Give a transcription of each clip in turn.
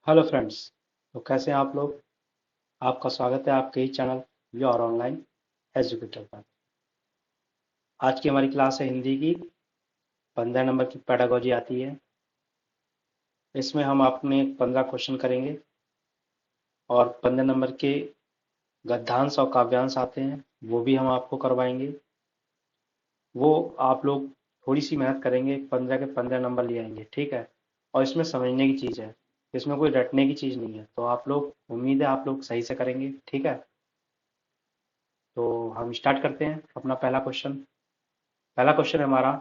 Hello friends. तो कैसे हैं आप लोग। आपका स्वागत है आपके ही चैनल योर ऑनलाइन एजुकेटर पर। आज की हमारी क्लास है हिंदी की 15 नंबर की पेडागोजी आती है। इसमें हम अपने 15 क्वेश्चन करेंगे और 15 नंबर के गद्यांश और काव्यांश आते हैं, वो भी हम आपको करवाएंगे। वो आप लोग थोड़ी सी मेहनत करेंगे, 15 के 15 नंबर ले आएंगे, ठीक है। और इसमें समझने की चीज़ है, इसमें कोई रटने की चीज़ नहीं है। तो आप लोग, उम्मीद है आप लोग सही से करेंगे, ठीक है। तो हम स्टार्ट करते हैं अपना पहला क्वेश्चन। पहला क्वेश्चन है हमारा,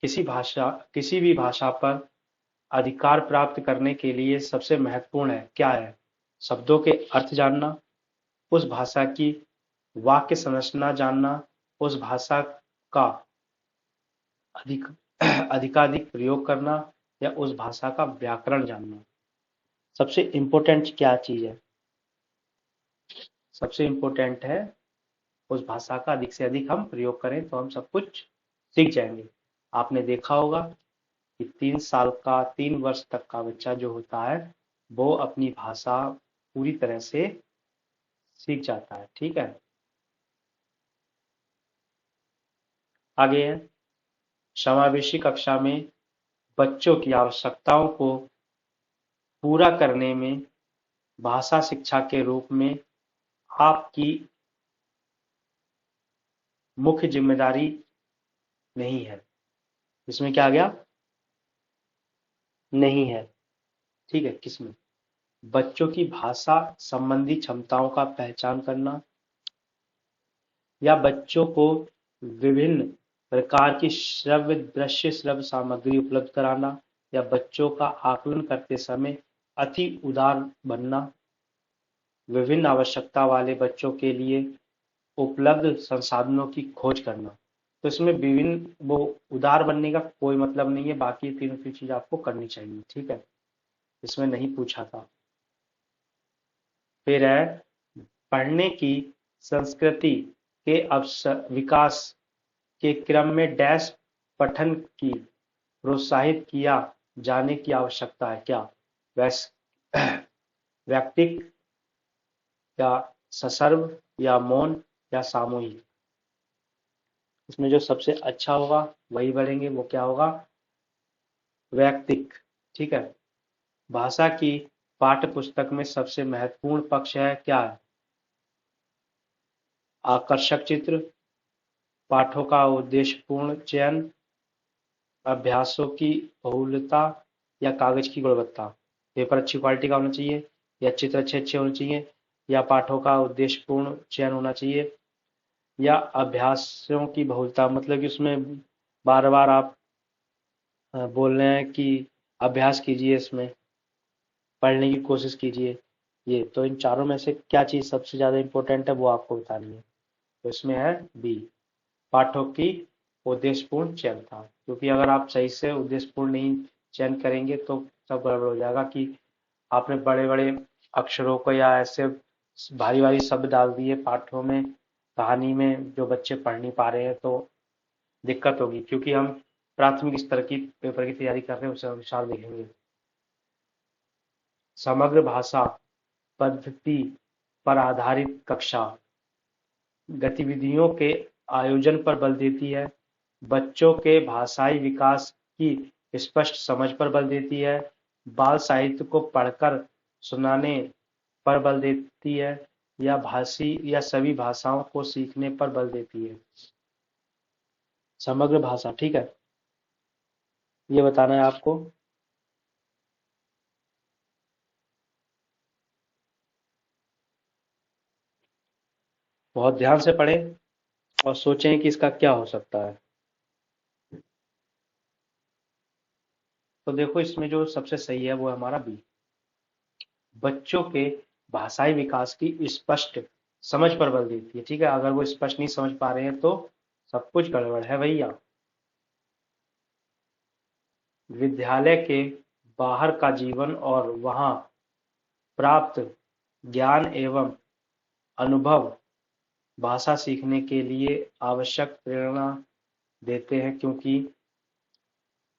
किसी भी भाषा पर अधिकार प्राप्त करने के लिए सबसे महत्वपूर्ण है क्या है। शब्दों के अर्थ जानना, उस भाषा की वाक्य संरचना जानना, उस भाषा का अधिक अधिकाधिक प्रयोग करना, या उस भाषा का व्याकरण जानना। सबसे इम्पोर्टेंट क्या चीज है? सबसे इम्पोर्टेंट है उस भाषा का अधिक से अधिक हम प्रयोग करें तो हम सब कुछ सीख जाएंगे। आपने देखा होगा कि 3 साल का 3 वर्ष तक का बच्चा जो होता है वो अपनी भाषा पूरी तरह से सीख जाता है, ठीक है। आगे है, समावेशी कक्षा में बच्चों की आवश्यकताओं को पूरा करने में भाषा शिक्षा के रूप में आपकी मुख्य जिम्मेदारी नहीं है। इसमें क्या आ गया? नहीं है, ठीक है। किसमें? बच्चों की भाषा संबंधी क्षमताओं का पहचान करना, या बच्चों को विभिन्न प्रकार की श्रव्य दृश्य श्रव्य सामग्री उपलब्ध कराना, या बच्चों का आकलन करते समय अति उदार बनना, विभिन्न आवश्यकता वाले बच्चों के लिए उपलब्ध संसाधनों की खोज करना। तो इसमें विभिन्न, वो उदार बनने का कोई मतलब नहीं है, बाकी तीनों की चीज आपको करनी चाहिए, ठीक है। इसमें नहीं पूछा था। फिर है, पढ़ने की संस्कृति के अवसर विकास के क्रम में डैश पठन की प्रोत्साहित किया जाने की आवश्यकता है क्या। वैस व्यक्तिक, या ससर्व, या मौन, या सामूहिक। इसमें जो सबसे अच्छा होगा वही पढ़ेंगे, वो क्या होगा? वैयक्तिक, ठीक है। भाषा की पाठ्य पुस्तक में सबसे महत्वपूर्ण पक्ष है क्या है? आकर्षक चित्र, पाठों का उद्देश्यपूर्ण चयन, अभ्यासों की बहुलता, या कागज की गुणवत्ता। पेपर अच्छी क्वालिटी का होना चाहिए, या चित्र अच्छे अच्छे होने चाहिए, या पाठों का उद्देश्यपूर्ण चयन होना चाहिए, या अभ्यासों की बहुलता, मतलब कि उसमें बार बार आप बोल रहे हैं कि अभ्यास कीजिए, इसमें पढ़ने की कोशिश कीजिए। ये तो इन चारों में से क्या चीज़ सबसे ज़्यादा इंपॉर्टेंट है वो आपको बतानी है। तो इसमें है बी, पाठों की उद्देश्यपूर्ण चयन था। क्योंकि अगर आप सही से उद्देश्यपूर्ण नहीं चयन करेंगे तो सब गड़बड़ हो जाएगा कि आपने बड़े बड़े अक्षरों को या ऐसे भारी भारी शब्द डाल दिए पाठों में, कहानी में, जो बच्चे पढ़ नहीं पा रहे हैं तो दिक्कत होगी। क्योंकि हम प्राथमिक स्तर की पेपर की तैयारी कर रहे हैं, उस अनुसार देखेंगे। समग्र भाषा पद्धति पर आधारित कक्षा गतिविधियों के आयोजन पर बल देती है, बच्चों के भाषाई विकास की स्पष्ट समझ पर बल देती है, बाल साहित्य को पढ़कर सुनाने पर बल देती है, या भाषी या सभी भाषाओं को सीखने पर बल देती है। समग्र भाषा, ठीक है, ये बताना है आपको। बहुत ध्यान से पढ़ें और सोचें कि इसका क्या हो सकता है। तो देखो, इसमें जो सबसे सही है वो है हमारा बी, बच्चों के भाषाई विकास की स्पष्ट समझ पर बल देती है, ठीक है। अगर वो स्पष्ट नहीं समझ पा रहे हैं तो सब कुछ गड़बड़ है भैया। विद्यालय के बाहर का जीवन और वहां प्राप्त ज्ञान एवं अनुभव भाषा सीखने के लिए आवश्यक प्रेरणा देते हैं, क्योंकि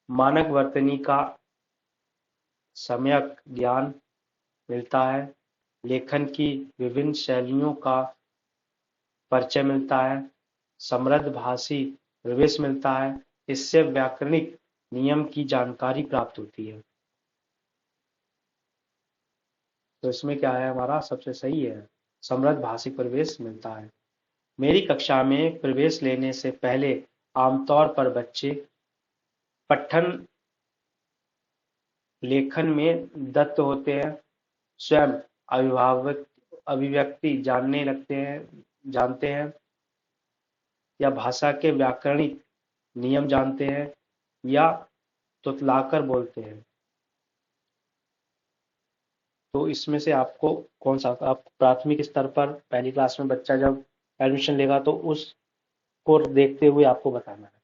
मानक वर्तनी का सम्यक ज्ञान मिलता है, लेखन की विभिन्न शैलियों का परिचय मिलता है, समृद्ध भाषी प्रवेश मिलता है, इससे व्याकरणिक नियम की जानकारी प्राप्त होती है। तो इसमें क्या है, हमारा सबसे सही है, समृद्ध भाषी प्रवेश मिलता है। मेरी कक्षा में प्रवेश लेने से पहले आमतौर पर बच्चे पठन लेखन में दत्त होते हैं, स्वयं अभिव्यक्ति जानते हैं या भाषा के व्याकरणिक नियम जानते हैं या तुतलाकर बोलते हैं। तो इसमें से आपको कौन सा, आप प्राथमिक स्तर पर पहली क्लास में बच्चा जब एडमिशन लेगा तो उसको देखते हुए आपको बताना है।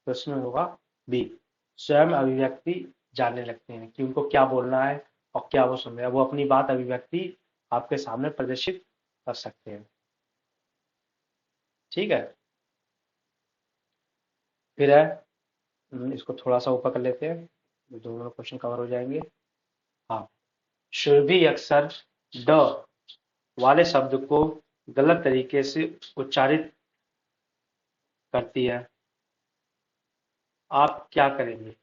तो इसमें होगा बी, स्वयं अभिव्यक्ति जानने लगते हैं कि उनको क्या बोलना है और क्या वो सुन रहे हैं, वो अपनी बात अभिव्यक्ति आपके सामने प्रदर्शित कर सकते हैं। ठीक है, फिर है, इसको थोड़ा सा ऊपर कर लेते हैं, दोनों क्वेश्चन कवर हो जाएंगे। हाँ, सुरभि अक्सर ड वाले शब्द को गलत तरीके से उच्चारित करती है, आप क्या करेंगे?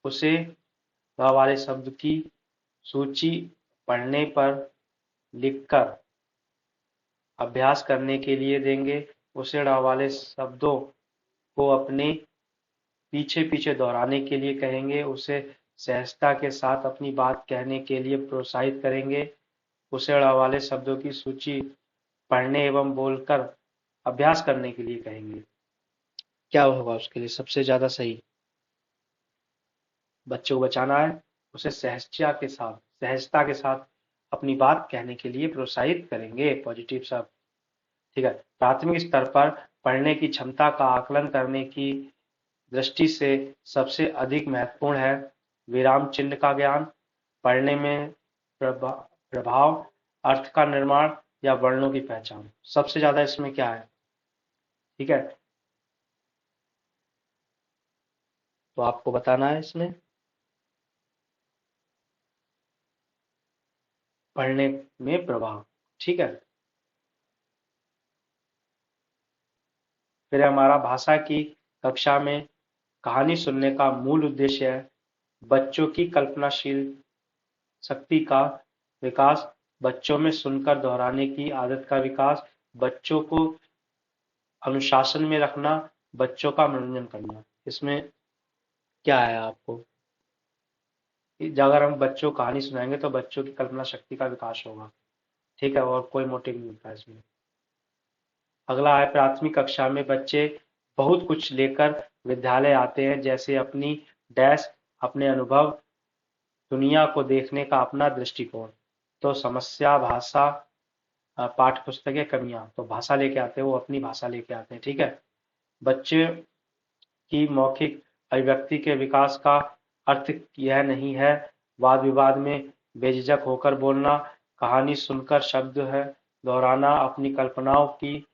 उसे ड वाले शब्द की सूची पढ़ने पर लिखकर अभ्यास करने के लिए देंगे, उसे ड वाले शब्दों को अपने पीछे पीछे दोहराने के लिए कहेंगे, उसे सहजता के साथ अपनी बात कहने के लिए प्रोत्साहित करेंगे, उसे ड़ वाले शब्दों की सूची पढ़ने एवं बोलकर अभ्यास करने के लिए कहेंगे। क्या होगा उसके लिए सबसे ज्यादा सही? बच्चे को बचाना है, उसे सहजता के साथ अपनी बात कहने के लिए प्रोत्साहित करेंगे, पॉजिटिव शब्द। ठीक है, प्राथमिक स्तर पर पढ़ने की क्षमता का आकलन करने की दृष्टि से सबसे अधिक महत्वपूर्ण है विराम चिन्ह का ज्ञान, पढ़ने में प्रभाव, अर्थ का निर्माण या वर्णों की पहचान। सबसे ज्यादा इसमें क्या है? ठीक है, तो आपको बताना है इसमें पढ़ने में प्रभाव। ठीक है, फिर हमारा भाषा की कक्षा में कहानी सुनने का मूल उद्देश्य है बच्चों की कल्पनाशील शक्ति का विकास, बच्चों में सुनकर दोहराने की आदत का विकास, बच्चों को अनुशासन में रखना, बच्चों का मनोरंजन करना। इसमें क्या है आपको, अगर हम बच्चों को कहानी सुनाएंगे तो बच्चों की कल्पना शक्ति का विकास होगा। ठीक है, और कोई मोटिव नहीं होता इसमें। अगला है, प्राथमिक कक्षा में बच्चे बहुत कुछ लेकर विद्यालय आते हैं, जैसे अपनी डैश, अपने अनुभव, दुनिया को देखने का अपना दृष्टिकोण। तो समस्या, भाषा, पाठ्य पुस्तकें, कमियां, तो भाषा लेके आते हैं, वो अपनी भाषा लेके आते हैं। ठीक है, बच्चे की मौखिक अभिव्यक्ति के विकास का अर्थ यह नहीं है वाद विवाद में बेझिझक होकर बोलना, कहानी सुनकर शब्द है दोहराना, अपनी कल्पनाओं की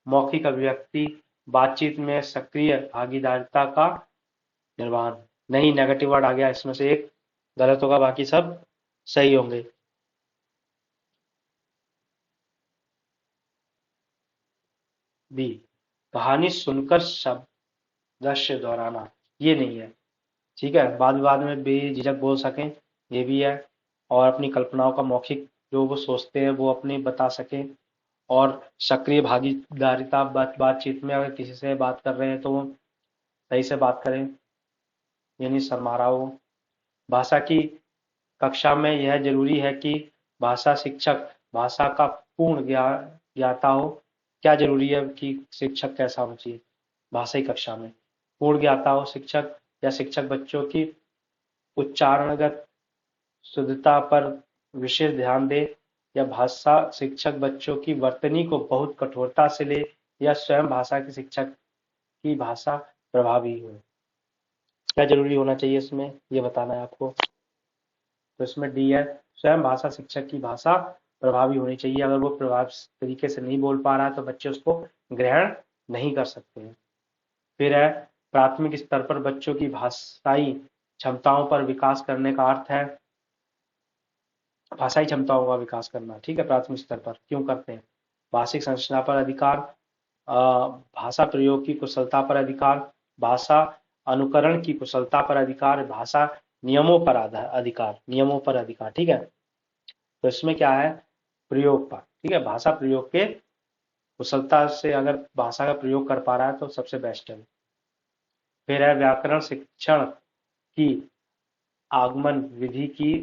मौखिक अभिव्यक्ति, बातचीत में सक्रिय भागीदारिता का निर्वहन। नहीं, नेगेटिव वर्ड आ गया, इसमें से एक गलत होगा, बाकी सब सही होंगे। बी, कहानी सुनकर शब्द दृश्य दोहराना, ये नहीं है। ठीक है, बाद विवाद में बेझिझक बोल सकें, ये भी है, और अपनी कल्पनाओं का मौखिक जो वो सोचते हैं वो अपने बता सकें, और सक्रिय भागीदारिता, बातचीत में अगर किसी से बात कर रहे हैं तो वो सही से बात करें, यानी शर्मा रहा हो। भाषा की कक्षा में यह जरूरी है कि भाषा शिक्षक भाषा का पूर्ण ज्ञाता हो। क्या जरूरी है कि शिक्षक कैसा होना चाहिए भाषा की कक्षा में? पूर्ण ज्ञाता हो शिक्षक, या शिक्षक बच्चों की उच्चारणगत शुद्धता पर विशेष ध्यान दे, या भाषा शिक्षक बच्चों की वर्तनी को बहुत कठोरता से ले, या स्वयं भाषा के शिक्षक की भाषा प्रभावी हो। क्या जरूरी होना चाहिए इसमें, ये बताना है आपको। तो इसमें डी है, स्वयं भाषा शिक्षक की भाषा प्रभावी होनी चाहिए। अगर वो प्रभावी तरीके से नहीं बोल पा रहा है तो बच्चे उसको ग्रहण नहीं कर सकते हैं। फिर है, प्राथमिक स्तर पर बच्चों की भाषाई क्षमताओं पर विकास करने का अर्थ है भाषाई क्षमताओं का विकास करना, ठीक है, प्राथमिक स्तर पर क्यों करते हैं? भाषिक संरचना पर अधिकार, भाषा प्रयोग की कुशलता पर अधिकार, भाषा अनुकरण की कुशलता पर अधिकार, भाषा नियमों पर अधिकार, नियमों पर अधिकार, ठीक है। तो इसमें क्या है, प्रयोग पर, ठीक है, भाषा प्रयोग के कुशलता से अगर भाषा का प्रयोग कर पा रहा है तो सबसे बेस्ट है। फिर है व्याकरण शिक्षण की आगमन विधि की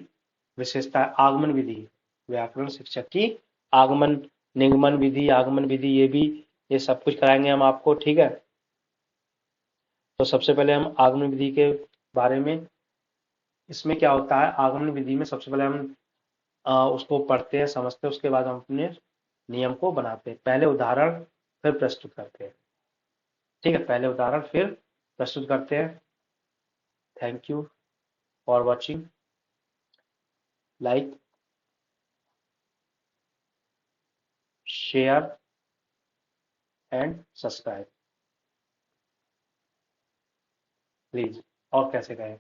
विशेषता, आगमन विधि, व्याकरण शिक्षक की आगमन निगमन विधि, आगमन विधि, ये सब कुछ कराएंगे हम आपको, ठीक है। तो सबसे पहले हम आगमन विधि के बारे में, इसमें क्या होता है, आगमन विधि में सबसे पहले हम उसको पढ़ते हैं, समझते हैं, उसके बाद हम अपने नियम को बनाते हैं। पहले उदाहरण फिर प्रस्तुत करते हैं, ठीक है, पहले उदाहरण फिर प्रस्तुत करते हैं। Thank you for watching, like, share and subscribe please. और कैसे कहें,